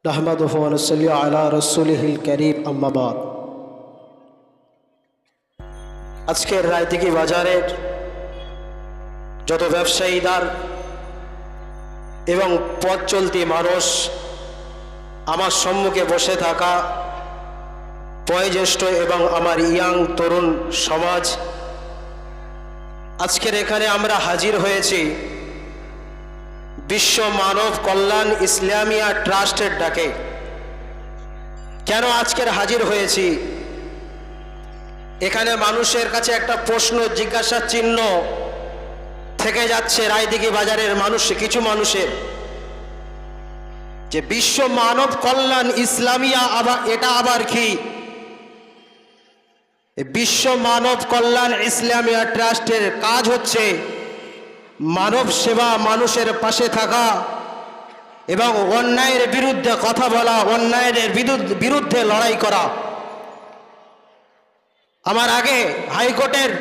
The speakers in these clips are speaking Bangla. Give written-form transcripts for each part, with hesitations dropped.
নাহমাদুহু ওয়া নুসাল্লি আলা রাসূলিহিল কারীম আম্মা বাদ। আজকের রায়দিঘি বাজারের যত ব্যবসায়ীদার এবং পথ চলতি মানুষ, আমার সম্মুখে বসে থাকা বয়োজ্যেষ্ঠ এবং আমার ইয়াং তরুণ সমাজ, আজকের এখানে আমরা হাজির হয়েছি বিশ্ব মানব কল্যাণ ইসলামিয়া ট্রাস্টের ডাকে। কেন আজকের হাজির হয়েছি? এখানে মানুষের কাছে একটা প্রশ্ন, জিজ্ঞাসা চিহ্ন থেকে যাচ্ছে রায়দিঘি বাজারের মানুষ, কিছু মানুষের, যে বিশ্ব মানব কল্যাণ ইসলামিয়া এটা আবার কি? বিশ্ব মানব কল্যাণ ইসলামিয়া ট্রাস্টের কাজ হচ্ছে মানব সেবা, মানুষের পাশে থাকা এবং অন্যায়ের বিরুদ্ধে কথা বলা, অন্যায়ের বিরুদ্ধে লড়াই করা। আমার আগে হাইকোর্টের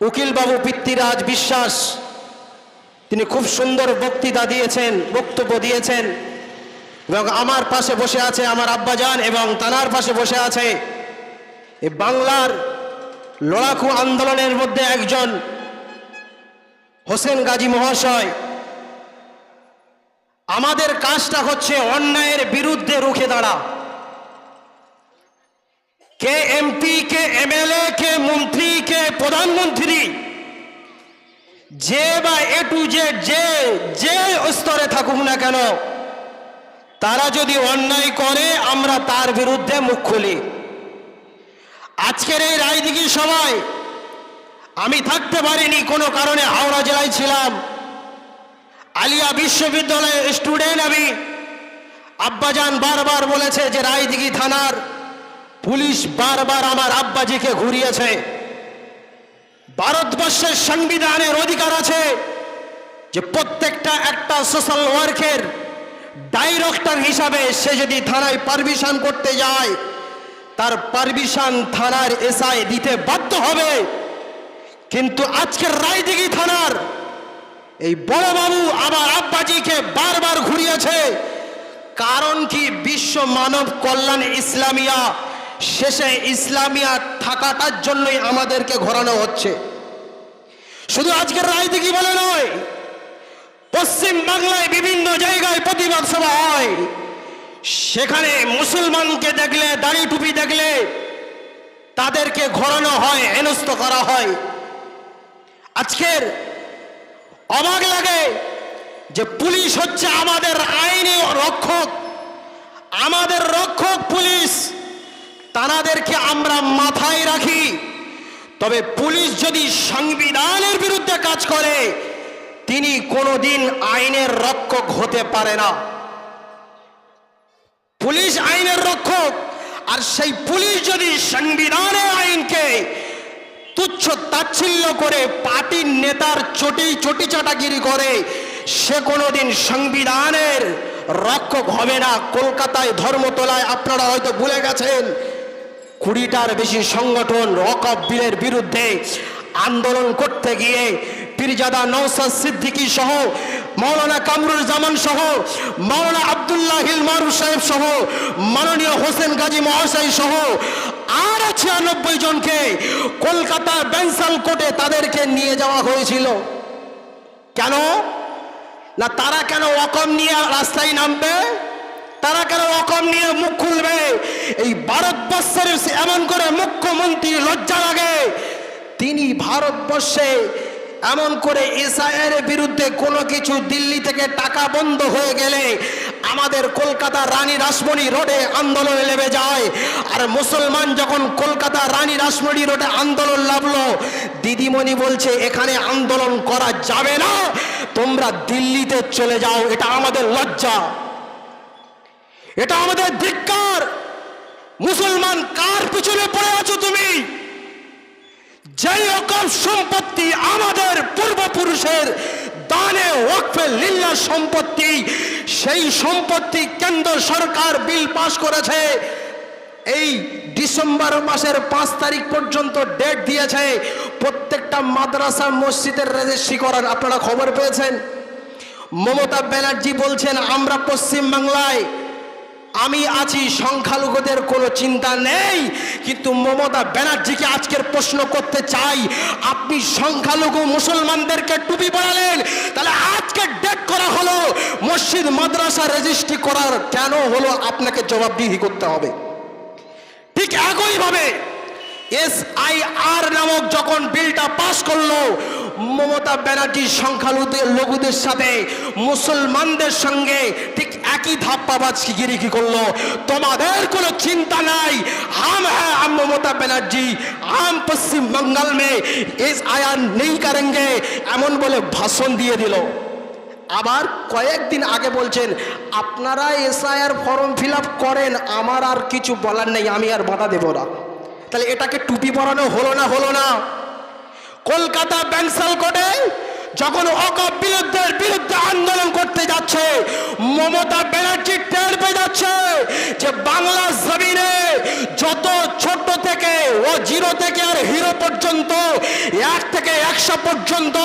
উকিল বাবু পৃথ্বীরাজ বিশ্বাস, তিনি খুব সুন্দর বক্তব্য দিয়েছেন এবং আমার পাশে বসে আছে আমার আব্বাজান এবং তানার পাশে বসে আছে এই বাংলার লড়াকু আন্দোলনের মধ্যে একজন হোসেন গাজী মহাশয়। আমাদের কাজটা হচ্ছে অন্যায়ের বিরুদ্ধে রুখে দাঁড়া। কে এমপি, কে এমএলএ, কে মন্ত্রী, কে প্রধানমন্ত্রী, যে বা এ টু জেড যে স্তরে থাকুক না কেন, তারা যদি অন্যায় করে আমরা তার বিরুদ্ধে মুখ খুলি। আজকের এই রায়দিঘি সভায় আমি থাকতে পারিনি, কোনো কারণে হাওড়া জেলায় ছিলাম, আলিয়া বিশ্ববিদ্যালয়ের স্টুডেন্ট আমি। আব্বাজান বারবার বলেছে যে রায়দিঘি থানার পুলিশ বারবার আমার আব্বাজিকে ঘুরিয়েছে। ভারতবর্ষের সংবিধানের অধিকার আছে যে প্রত্যেকটা একটা সোশ্যাল ওয়ার্কের ডাইরেক্টর হিসাবে সে যদি থানায় পারমিশন করতে যায়, তার পারমিশন থানার এসআই দিতে বাধ্য হবে। কিন্তু আজকের রায়দিঘি থানার এই বড় বাবু আমার আব্বাজিকে বারবার ঘুরিয়েছে। কারণ কি? বিশ্ব মানব কল্যাণ ইসলামিয়া শেষে ইসলামিয়া থাকাটার জন্যই আমাদেরকে ঘোরানো হচ্ছে। শুধু আজকের রায়দিঘি বলে নয়, পশ্চিম বাংলায় বিভিন্ন জায়গায় প্রতিবাদ সভা হয়, সেখানে মুসলমানকে দেখলে, দাড়ি টুপি দেখলে তাদেরকে ঘোরানো হয়, হেনস্থ করা হয়। আজকের অবাক লাগে যে পুলিশ হচ্ছে আমাদের আইনি রক্ষক, আমাদের রক্ষক পুলিশ, তাদেরকে আমরা মাথায় রাখি। তবে পুলিশ যদি সংবিধানের বিরুদ্ধে কাজ করে, তিনি কোনোদিন আইনের রক্ষক হতে পারে না। পুলিশ আইনের রক্ষক, আর সেই পুলিশ যদি সংবিধানের আইনকে তুচ্ছ তাচ্ছিল্য করে পার্টির নেতার চটি চাটাগিরি করে, সে কোনোদিন সংবিধানের রক্ষক হবে না। কলকাতায় ধর্মতলায় আপনারা হয়তো ভুলে গেছেন, 20টার বেশি সংগঠন ওয়াকফ বিলের বিরুদ্ধে আন্দোলন করতে গিয়ে পীরজাদা নওশাদ সিদ্দিকী সহ, মাওলানা কামরুজ্জামান সহ, মাওলানা আব্দুল্লাহ হিল মারুফ সাহেব সহ, মাননীয় হোসেন গাজী মহাশয় সহ আর 96 জনকে কলকাতা বেঞ্চাল কোর্টে তাদেরকে নিয়ে যাওয়া হয়েছিল। কেন না? তারা কেন ওয়াকফ নিয়ে রাস্তায় নামবে? তারা কেন ওয়াকফ নিয়ে মুখ খুলবে? এই ভারতবর্ষের এমন করে মুখ্যমন্ত্রী লজ্জা লাগে, তিনি ভারতবর্ষে এমন করে এসআইয়ের বিরুদ্ধে কোনো কিছু দিল্লি থেকে টাকা বন্ধ হয়ে গেলে আমাদের কলকাতা রানী রাসমণি রোডে আন্দোলনে নেমে যায়। আর মুসলমান যখন কলকাতা রানী রাসমণি রোডে আন্দোলন নামলো, দিদিমণি বলছে এখানে আন্দোলন করা যাবে না, তোমরা দিল্লিতে চলে যাও। এটা আমাদের লজ্জা, এটা আমাদের ধিক্কার। মুসলমান কার পিছনে পড়ে আছো তুমি? যেই ওয়াকফ সম্পত্তি আমাদের পূর্বপুরুষের দানে ওয়াকফে লিল্লাহ সম্পত্তি, সেই সম্পত্তি কেন্দ্র সরকার বিল পাস করেছে। এই ডিসেম্বর মাসের 5 তারিখ পর্যন্ত ডেট দিয়েছে প্রত্যেকটা মাদ্রাসা মসজিদের রেজিস্ট্রি করার। আপনারা খবর পেয়েছেন মমতা ব্যানার্জি বলছেন আমরা পশ্চিম বাংলায় আমি আছি, সংখ্যালঘুদের কোনো চিন্তা নেই। কিন্তু মমতা ব্যানার্জিকে আজকের প্রশ্ন করতে চাই, আপনি সংখ্যালঘু মুসলমানদেরকে টুপি পরালেন, তাহলে আজকে ডেট করা হলো মসজিদ মাদ্রাসা রেজিস্ট্রি করার কেন হলো, আপনাকে জবাবদিহি করতে হবে। ঠিক একইভাবে SIR নামক যখন বিলটা পাস করলো, মমতা ব্যানার্জি সংখ্যালঘুদের সাথে মুসলমানদের সঙ্গে ঠিক একই ধাপ্পাবাজগিরি কি করলো, তোমাদের কোনো চিন্তা নাই, हम हैं हम মমতা ব্যানার্জি, हम পশ্চিম बंगाल में SIR नहीं करेंगे, এমন বলে ভাষণ দিয়ে দিল। আবার কয়েকদিন আগে বলছেন আপনারা SIR ফর্ম ফিল আপ করেন, আমার আর কিছু বলার নেই, আমি আর বাধা দেব না। তাহলে এটাকে টুপি পরানো হলো না? হলো না। কলকাতা ব্যাংসাল কোর্টে যখন ওয়াকফ বিরুদ্ধে আন্দোলন করতে যাচ্ছে, মমতা ব্যানার্জি টের পেয়ে যাচ্ছে যে বাংলা জমিনে যত ছোট থেকে ও জিরো থেকে আর হিরো পর্যন্ত, 1 থেকে 100 পর্যন্ত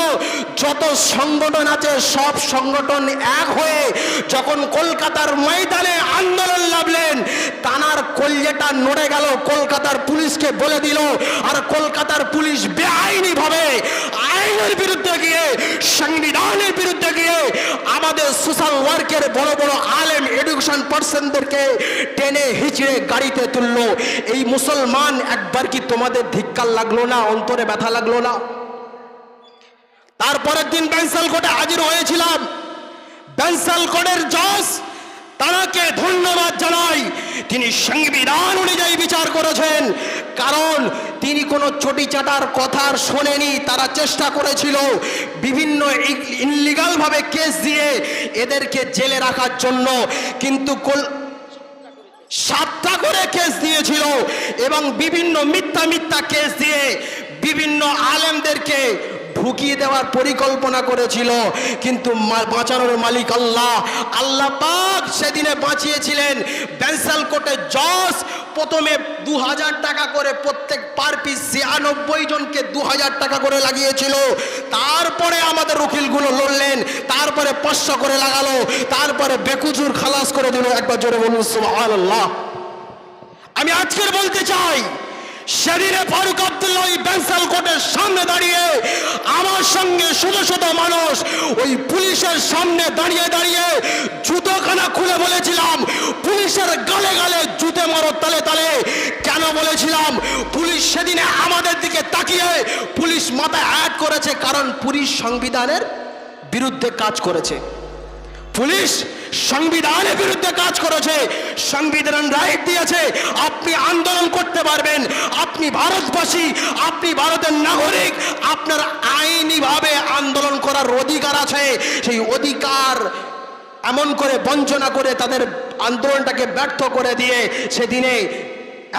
যত সংগঠন আছে, সব সংগঠন এক হয়ে যখন কলকাতার ময়দানে আন্দোলন নামলেন, তানার কলজেটা নড়ে গেল, কলকাতার পুলিশকে বলে দিল। আর কলকাতার পুলিশ বেআইনি ভাবে আইনের বিরুদ্ধে গিয়ে, সংবিধানের বিরুদ্ধে গিয়ে আমাদের সোশ্যাল ওয়ার্কের বড় বড় আলেম এডুকেশন পার্সনদেরকে টেনে হিচড়ে গাড়িতে তুললো। এই মুসলমান একবার কি তোমাদের ধিক্কার লাগলো না, অন্তরে ব্যথা লাগলো না? তারপরের দিন ব্যাংসাল কোর্টে হাজির হয়েছিলাম। ব্যাংসাল কোর্টের জজ, তাকে ধন্যবাদ জানাই, তিনি সংবিধান অনুযায়ী বিচার করেছেন। কারণ তিনি কোনো চটিচাটার কথা শোনেনি। তারা চেষ্টা করেছিল বিভিন্ন ইনলিগাল ভাবে কেস দিয়ে এদেরকে জেলে রাখার জন্য, কিন্তু 7টা করে কেস দিয়েছিল এবং বিভিন্ন মিথ্যা কেস দিয়ে বিভিন্ন আলেমদেরকে ঢুকিয়ে দেওয়ার পরিকল্পনা করেছিল। কিন্তু বাঁচানোর মালিক আল্লাহ, আল্লাহ পাক সেদিনে বাঁচিয়েছিলেন। ব্যাংসাল কোর্টে জজ প্রথমে 2000 টাকা করে প্রত্যেক পার পিস 96 জনকে 2000 টাকা করে লাগিয়েছিল। তারপরে আমাদের উকিলগুলো লড়লেন, তারপরে 500 করে লাগালো, তারপরে বেকুচুর খালাস করে দিল। একবার জোরে বলুন সুবহানাল্লাহ। আমি আজকের বলতে চাই, শরীরে ফারুক আব্দুল্লাহ ওই ব্যাংসাল কোর্টের সামনে দাঁড়িয়ে আমার সঙ্গে শত মানুষ ওই পুলিশের সামনে দাঁড়িয়ে জুতোখানা খুলে বলেছিলাম, পুলিশের গালে গালে জুতে মারো তালে তালে। কেন বলেছিলাম? পুলিশ সেদিনে আমাদের দিকে তাকিয়ে পুলিশ মাথায় হাত করেছে, কারণ পুলিশ সংবিধানের বিরুদ্ধে কাজ করেছে। পুলিশ সংবিধানের বিরুদ্ধে কাজ করেছে। সংবিধান রাইট দিয়েছে আপনি আন্দোলন করতে পারবেন, আপনি ভারতবাসী, আপনি ভারতের নাগরিক, আপনার আইনিভাবে আন্দোলন করার অধিকার আছে। সেই অধিকার এমন করে বঞ্চনা করে তাদের আন্দোলনটাকে ব্যর্থ করে দিয়ে সেদিনে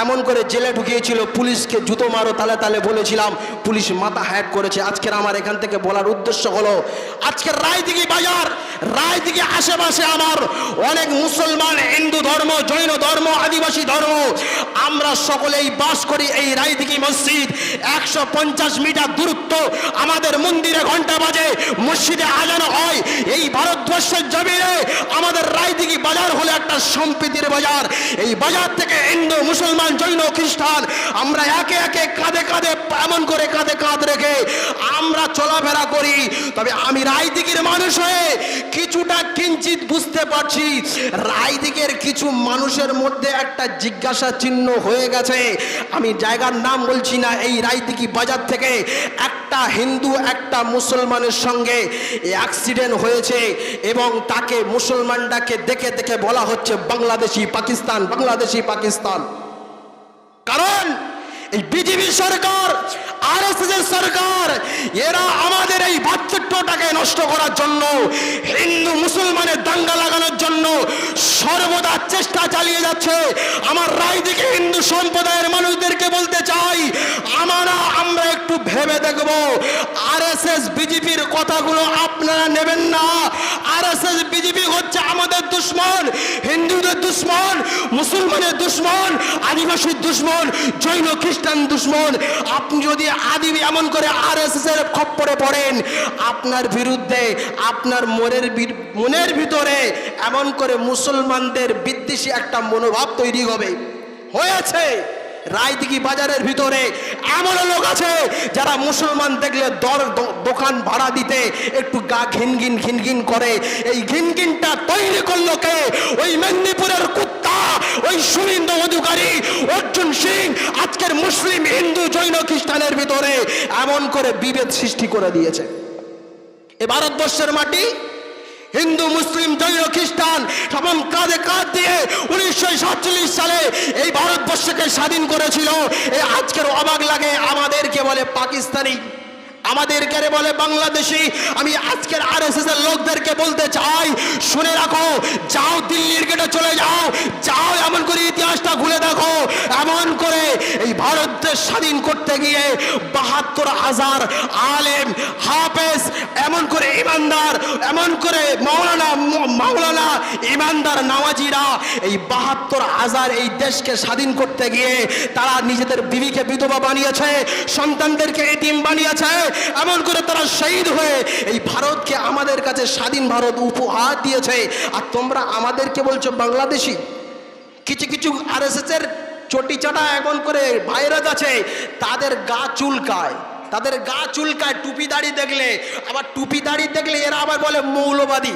এমন করে জেলে ঢুকিয়েছিল। পুলিশকে জুতো মারো তালে তালে বলেছিলাম, পুলিশ মাথা হ্যাট করেছে। আজকের আমার এখান থেকে বলার উদ্দেশ্য হলো, আজকের রায়দিঘি বাজার, রায়দিঘি আশেপাশে আমার অনেক মুসলমান, হিন্দু ধর্ম, জৈন ধর্ম, আদিবাসী ধর্ম, আমরা সকলেই বাস করি এই রায়দিঘি মসজিদ। 150 মিটার দূরত্ব, আমাদের মন্দিরে ঘন্টা বাজে, মসজিদে আজান হয়। এই ভারতবর্ষের জমিনে আমাদের রায়দিঘি বাজার হলো একটা সম্প্রীতির বাজার। এই বাজার থেকে হিন্দু, মুসলমান, জৈন, খ্রিস্টান আমরা একে একে কাঁধে কাঁধে এমন করে কাঁধে কাঁধ রেখে আমরা চলাফেরা করি। তবে আমি রায়দিঘির মানুষ হয়ে কিছুটা কিঞ্চিত বুঝতে পারছি, রায়দিঘির কিছু মানুষের মধ্যে একটা জিজ্ঞাসা চিহ্ন হয়ে গেছে। আমি জায়গার নাম বলছি না। এই রায়দিঘি বাজার থেকে একটা হিন্দু একটা মুসলমানের সঙ্গে অ্যাক্সিডেন্ট হয়েছে এবং তাকে মুসলমানটাকে দেখে দেখে বলা হচ্ছে বাংলাদেশি পাকিস্তান, বাংলাদেশি পাকিস্তান। কারণ এই বিজেপি সরকার, আরএসএস সরকার, এরা আমাদের এই ভাতৃত্বটাকে নষ্ট করার জন্য, হিন্দু মুসলমানের দাঙ্গা লাগানোর জন্য সর্বদা চেষ্টা চালিয়ে যাচ্ছে। আমার রায়দিঘি হিন্দু সম্প্রদায়ের মানুষদেরকে বলতে চাই, আমরা একটু ভেবে দেখব। আরএসএস বিজেপির কথাগুলো আপনারা নেবেন না। আরএসএস বিজেপি হচ্ছে আমাদের দুশ্মন। হিন্দুদের দুশ্মন, মুসলমানের দুশ্মন, আদিবাসীর দুশ্মন, জৈন খ্রিস্টান দুশ্মন। আপনি যদি এমন করে আরএসএস এর খপ্পরে পড়েন, আপনার বিরুদ্ধে আপনার মনের ভিতরে এমন করে মুসলমানদের বিদ্বেষী একটা মনোভাব তৈরি হবে। হয়েছে রায়দিঘি বাজারের ভিতরে এমন লোক আছে যারা মুসলমান দেখলে দোকান ভাড়া দিতে একটু গা ঘিনঘিন ঘিনঘিন করে। এই ঘিনঘিনটা তৈরি করলো কে? ওই মেদিনীপুরের কুত্তা, ওই শুভেন্দু অধিকারী, অর্জুন সিং আজকের মুসলিম, হিন্দু, জৈন, খ্রিস্টানের ভিতরে এমন করে বিভেদ সৃষ্টি করে দিয়েছে। এ ভারতবর্ষের মাটি হিন্দু, মুসলিম, জৈন, খ্রিস্টান সব কাঁধে কাঁধ দিয়ে 1947 সালে এই ভারতবর্ষকে স্বাধীন করেছিল। এই আজকের অবাক লাগে আমাদেরকে বলে পাকিস্তানি, আমাদেরকে বলে বাংলাদেশি। আমি আজকের আরএসএস এর লোকদেরকে বলতে চাই, শুনে রাখো, যাও দিল্লির গেটে চলে যাও, যাও এমন করে ইতিহাসটা ঘুরে দেখো। এমন করে এই ভারত দেশ স্বাধীন করতে গিয়ে ৭২,০০০ আলেম, হাফেজ, এমন করে ইমানদার, এমন করে মাওলানা ইমানদার নামাজিরা এই ৭২,০০০ এই দেশকে স্বাধীন করতে গিয়ে তারা নিজেদের বিবিকে বিধবা বানিয়েছে, সন্তানদেরকে এতিম বানিয়েছে। এমন করে তারা শহীদ হয়ে এই ভারতকে আমাদের কাছে স্বাধীন ভারত উপহার দিয়েছে। আর তোমরা আমাদেরকে বলছো বাংলাদেশি। কিছু কিছু আরএসএস এর চটি চাটা এমন করে ভাইরাস আছে, তাদের গা চুলকায়, তাদের গা চুলকায় টুপি দাড়ি দেখলে। আবার টুপি দাড়ি দেখলে এরা আবার বলে মৌলবাদী,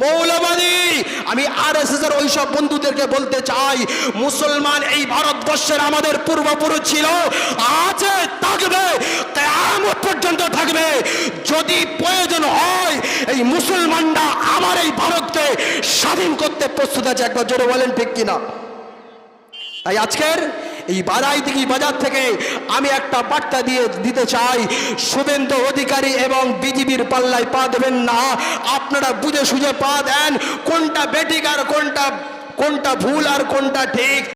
মৌলবাদী। আমি আরএসএস এর ওইসব বন্ধুদেরকে বলতে চাই, মুসলমান এই ভারতবর্ষের আমাদের পূর্বপুরুষ ছিল, আছে, থাকবে, কিয়ামত পর্যন্ত থাকবে। যদি প্রয়োজন হয় এই মুসলমানরা আমার এই ভারতকে স্বাধীন করতে প্রস্তুত আছে। একবার জোরে বলেন ঠিক কিনা? তাই আজকের এই রায়দিঘি বাজার থেকে আমি একটা বার্তা দিতে চাই, শুভেন্দু অধিকারী এবং বিজেপির পাল্লায় পা দেবেন না। আপনারা বুঝে সুঝে পা দেন, কোনটা বেঠিক আর কোনটা ভুল আর কোনটা ঠিক।